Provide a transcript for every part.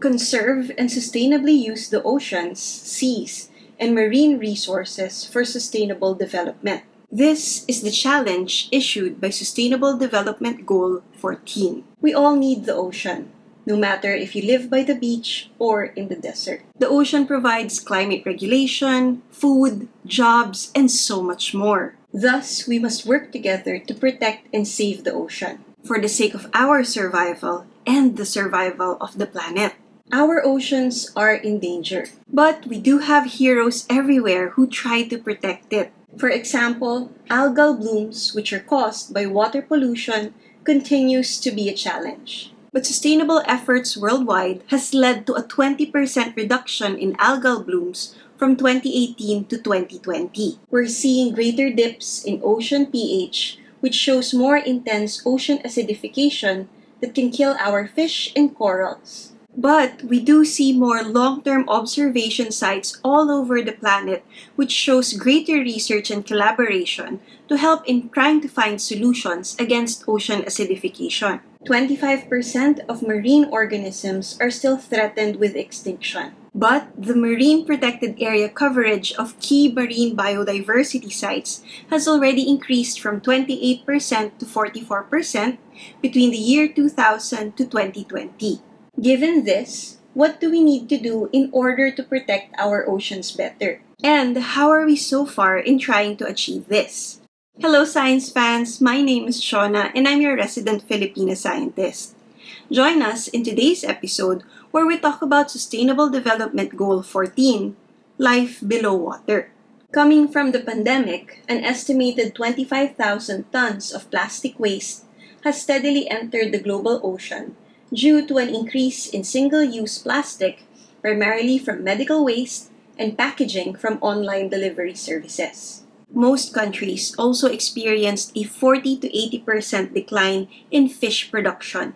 Conserve and sustainably use the oceans, seas, and marine resources for sustainable development. This is the challenge issued by Sustainable Development Goal 14. We all need the ocean, no matter if you live by the beach or in the desert. The ocean provides climate regulation, food, jobs, and so much more. Thus, we must work together to protect and save the ocean, for the sake of our survival and the survival of the planet. Our oceans are in danger, but we do have heroes everywhere who try to protect it. For example, algal blooms, which are caused by water pollution, continues to be a challenge. But sustainable efforts worldwide has led to a 20% reduction in algal blooms from 2018 to 2020. We're seeing greater dips in ocean pH, which shows more intense ocean acidification that can kill our fish and corals. But we do see more long-term observation sites all over the planet, which shows greater research and collaboration to help in trying to find solutions against ocean acidification. 25% of marine organisms are still threatened with extinction. But the marine protected area coverage of key marine biodiversity sites has already increased from 28% to 44% between the year 2000 to 2020. Given this, what do we need to do in order to protect our oceans better? And how are we so far in trying to achieve this? Hello science fans, my name is Shona and I'm your resident Filipina scientist. Join us in today's episode where we talk about Sustainable Development Goal 14, Life Below Water. Coming from the pandemic, an estimated 25,000 tons of plastic waste has steadily entered the global ocean due to an increase in single-use plastic, primarily from medical waste and packaging from online delivery services. Most countries also experienced a 40 to 80% decline in fish production,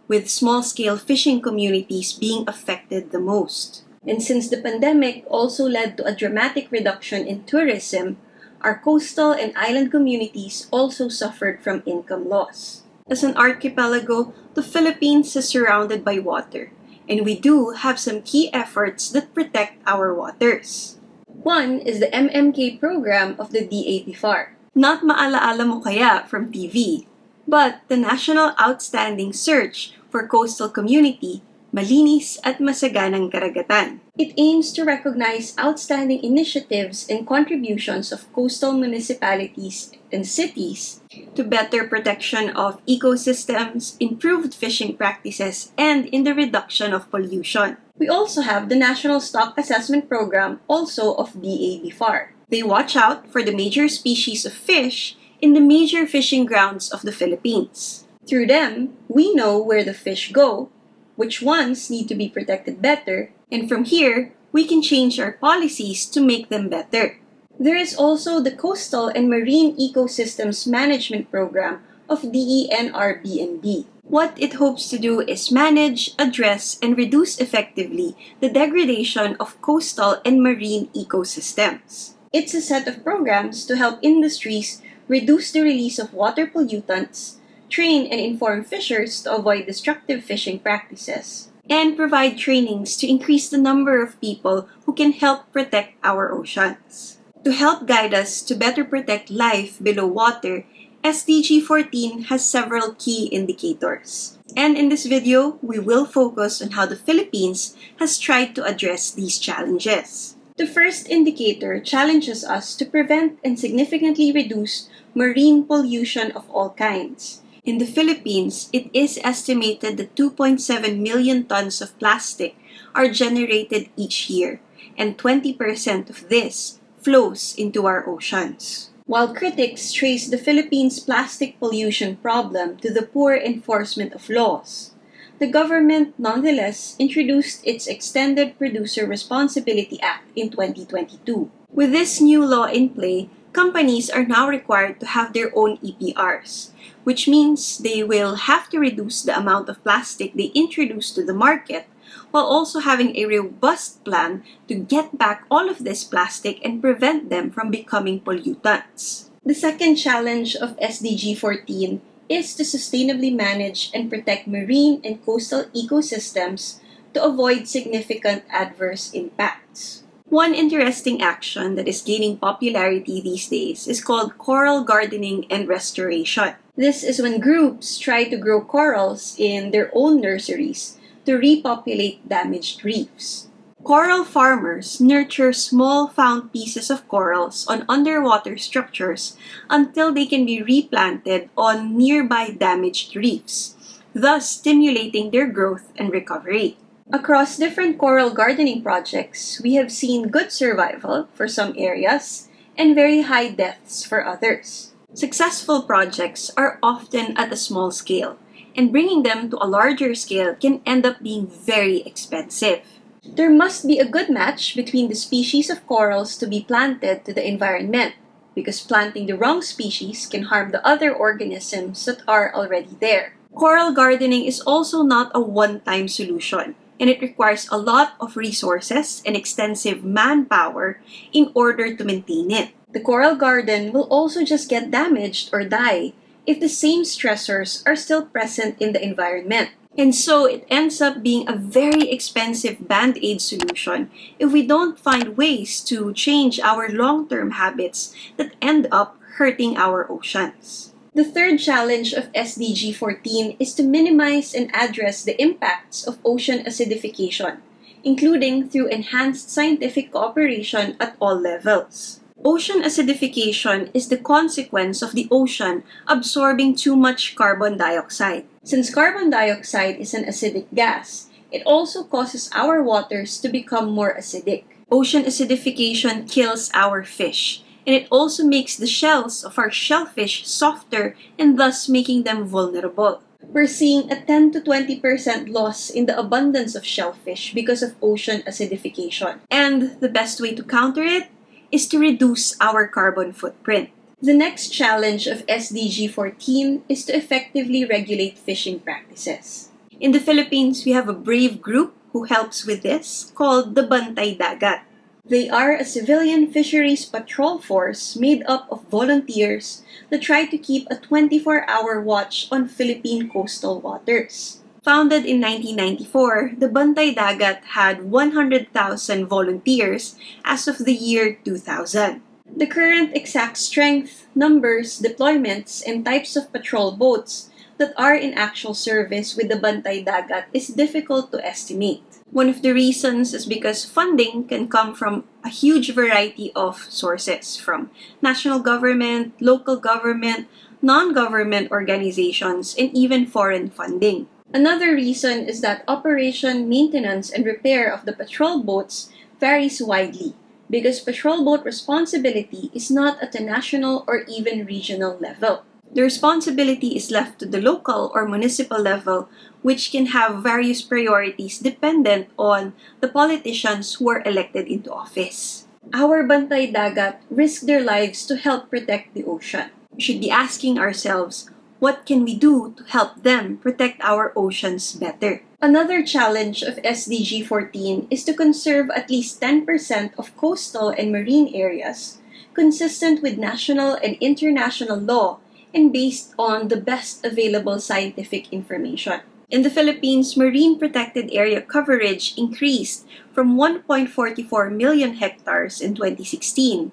with small-scale fishing communities being affected the most. And since the pandemic also led to a dramatic reduction in tourism, our coastal and island communities also suffered from income loss. As an archipelago, the Philippines is surrounded by water, and we do have some key efforts that protect our waters. One is the MMK program of the DAPFAR. Not maalaala mo kaya from TV, but the National Outstanding Search for Coastal Community, Malinis at Masaganang Karagatan. It aims to recognize outstanding initiatives and contributions of coastal municipalities and cities to better protection of ecosystems, improved fishing practices, and in the reduction of pollution. We also have the National Stock Assessment Program, also of DABFAR. They watch out for the major species of fish in the major fishing grounds of the Philippines. Through them, we know where the fish go, which ones need to be protected better, and from here, we can change our policies to make them better. There is also the Coastal and Marine Ecosystems Management Program of DENRBNB. What it hopes to do is manage, address, and reduce effectively the degradation of coastal and marine ecosystems. It's a set of programs to help industries reduce the release of water pollutants, train and inform fishers to avoid destructive fishing practices, and provide trainings to increase the number of people who can help protect our oceans. To help guide us to better protect life below water, SDG 14 has several key indicators. And in this video, we will focus on how the Philippines has tried to address these challenges. The first indicator challenges us to prevent and significantly reduce marine pollution of all kinds. In the Philippines, it is estimated that 2.7 million tons of plastic are generated each year, and 20% of this flows into our oceans. While critics trace the Philippines' plastic pollution problem to the poor enforcement of laws, the government nonetheless introduced its Extended Producer Responsibility Act in 2022. With this new law in play, companies are now required to have their own EPRs, which means they will have to reduce the amount of plastic they introduce to the market, while also having a robust plan to get back all of this plastic and prevent them from becoming pollutants. The second challenge of SDG 14 is to sustainably manage and protect marine and coastal ecosystems to avoid significant adverse impacts. One interesting action that is gaining popularity these days is called coral gardening and restoration. This is when groups try to grow corals in their own nurseries to repopulate damaged reefs. Coral farmers nurture small found pieces of corals on underwater structures until they can be replanted on nearby damaged reefs, thus stimulating their growth and recovery. Across different coral gardening projects, we have seen good survival for some areas and very high deaths for others. Successful projects are often at a small scale, and bringing them to a larger scale can end up being very expensive. There must be a good match between the species of corals to be planted to the environment, because planting the wrong species can harm the other organisms that are already there. Coral gardening is also not a one-time solution, and it requires a lot of resources and extensive manpower in order to maintain it. The coral garden will also just get damaged or die if the same stressors are still present in the environment. And so it ends up being a very expensive band-aid solution if we don't find ways to change our long-term habits that end up hurting our oceans. The third challenge of SDG 14 is to minimize and address the impacts of ocean acidification, including through enhanced scientific cooperation at all levels. Ocean acidification is the consequence of the ocean absorbing too much carbon dioxide. Since carbon dioxide is an acidic gas, it also causes our waters to become more acidic. Ocean acidification kills our fish, and it also makes the shells of our shellfish softer and thus making them vulnerable. We're seeing a 10 to 20% loss in the abundance of shellfish because of ocean acidification. And the best way to counter it is to reduce our carbon footprint. The next challenge of SDG 14 is to effectively regulate fishing practices. In the Philippines, we have a brave group who helps with this called the Bantay Dagat. They are a civilian fisheries patrol force made up of volunteers that try to keep a 24-hour watch on Philippine coastal waters. Founded in 1994, the Bantay Dagat had 100,000 volunteers as of the year 2000. The current exact strength, numbers, deployments, and types of patrol boats that are in actual service with the Bantay Dagat is difficult to estimate. One of the reasons is because funding can come from a huge variety of sources, from national government, local government, non-government organizations, and even foreign funding. Another reason is that operation, maintenance, and repair of the patrol boats varies widely because patrol boat responsibility is not at a national or even regional level. The responsibility is left to the local or municipal level, which can have various priorities dependent on the politicians who are elected into office. Our Bantay Dagat risk their lives to help protect the ocean. We should be asking ourselves, what can we do to help them protect our oceans better? Another challenge of SDG 14 is to conserve at least 10% of coastal and marine areas consistent with national and international law and based on the best available scientific information. In the Philippines, marine protected area coverage increased from 1.44 million hectares in 2016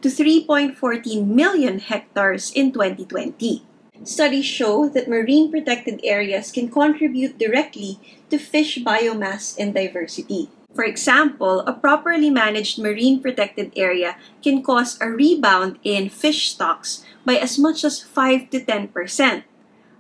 to 3.14 million hectares in 2020. Studies show that marine protected areas can contribute directly to fish biomass and diversity. For example, a properly managed marine protected area can cause a rebound in fish stocks by as much as 5 to 10%,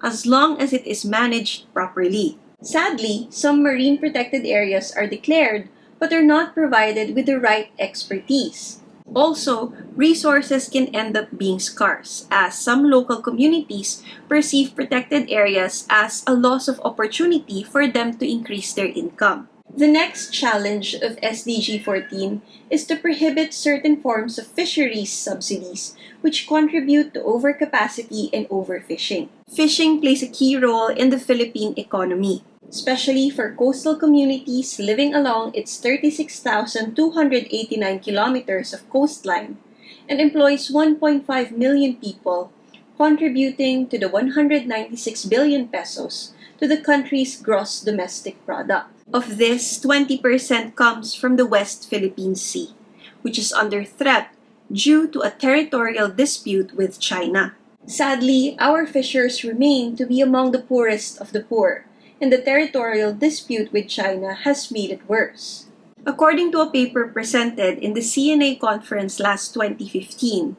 as long as it is managed properly. Sadly, some marine protected areas are declared but are not provided with the right expertise. Also, resources can end up being scarce, as some local communities perceive protected areas as a loss of opportunity for them to increase their income. The next challenge of SDG 14 is to prohibit certain forms of fisheries subsidies which contribute to overcapacity and overfishing. Fishing plays a key role in the Philippine economy, especially for coastal communities living along its 36,289 kilometers of coastline and employs 1.5 million people, contributing to the 196 billion pesos to the country's gross domestic product. Of this, 20% comes from the West Philippine Sea, which is under threat due to a territorial dispute with China. Sadly, our fishers remain to be among the poorest of the poor, and the territorial dispute with China has made it worse. According to a paper presented in the CNA conference last 2015,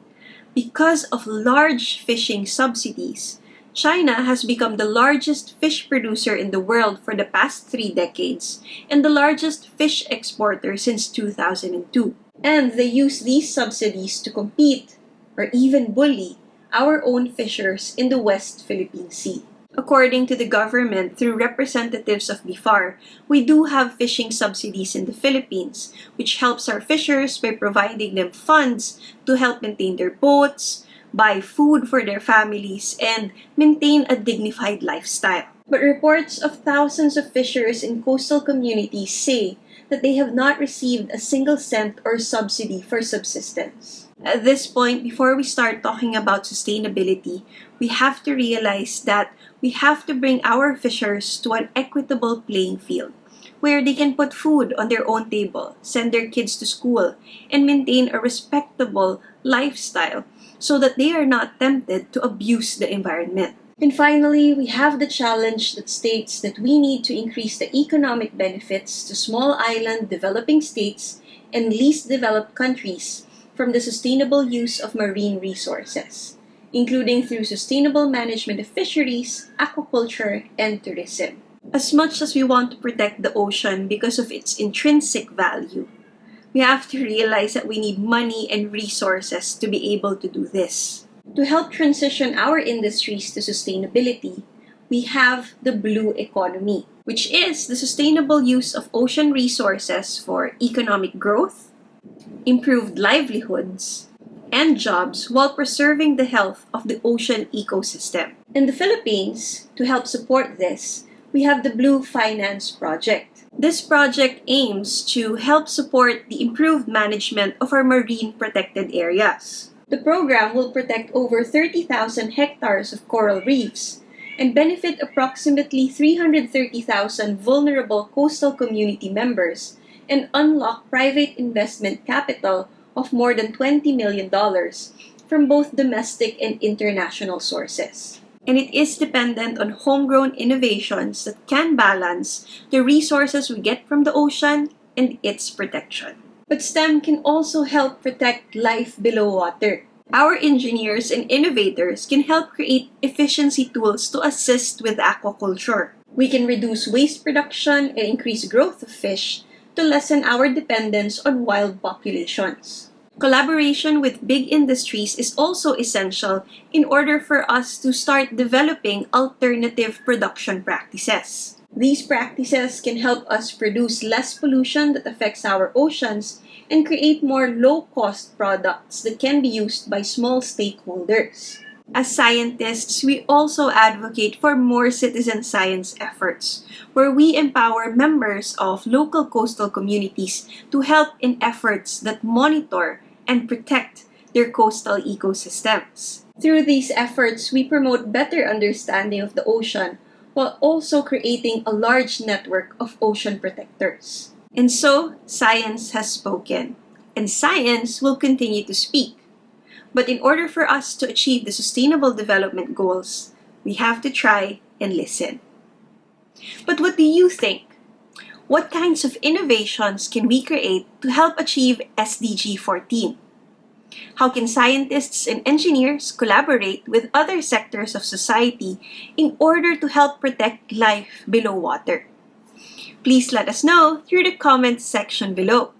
because of large fishing subsidies, China has become the largest fish producer in the world for the past 3 decades and the largest fish exporter since 2002. And they use these subsidies to compete or even bully our own fishers in the West Philippine Sea. According to the government, through representatives of BIFAR, we do have fishing subsidies in the Philippines, which helps our fishers by providing them funds to help maintain their boats, buy food for their families, and maintain a dignified lifestyle. But reports of thousands of fishers in coastal communities say that they have not received a single cent or subsidy for subsistence. At this point, before we start talking about sustainability, we have to realize that we have to bring our fishers to an equitable playing field where they can put food on their own table, send their kids to school, and maintain a respectable lifestyle so that they are not tempted to abuse the environment. And finally, we have the challenge that states that we need to increase the economic benefits to small island developing states and least developed countries from the sustainable use of marine resources, including through sustainable management of fisheries, aquaculture, and tourism. As much as we want to protect the ocean because of its intrinsic value, we have to realize that we need money and resources to be able to do this. To help transition our industries to sustainability, we have the blue economy, which is the sustainable use of ocean resources for economic growth, improved livelihoods, and jobs while preserving the health of the ocean ecosystem. In the Philippines, to help support this, we have the Blue Finance Project. This project aims to help support the improved management of our marine protected areas. The program will protect over 30,000 hectares of coral reefs and benefit approximately 330,000 vulnerable coastal community members and unlock private investment capital of more than $20 million from both domestic and international sources. And it is dependent on homegrown innovations that can balance the resources we get from the ocean and its protection. But STEM can also help protect life below water. Our engineers and innovators can help create efficiency tools to assist with aquaculture. We can reduce waste production and increase growth of fish to lessen our dependence on wild populations. Collaboration with big industries is also essential in order for us to start developing alternative production practices. These practices can help us produce less pollution that affects our oceans and create more low-cost products that can be used by small stakeholders. As scientists, we also advocate for more citizen science efforts, where we empower members of local coastal communities to help in efforts that monitor and protect their coastal ecosystems. Through these efforts, we promote better understanding of the ocean while also creating a large network of ocean protectors. And so, science has spoken, and science will continue to speak. But in order for us to achieve the Sustainable Development Goals, we have to try and listen. But what do you think? What kinds of innovations can we create to help achieve SDG 14? How can scientists and engineers collaborate with other sectors of society in order to help protect life below water? Please let us know through the comments section below.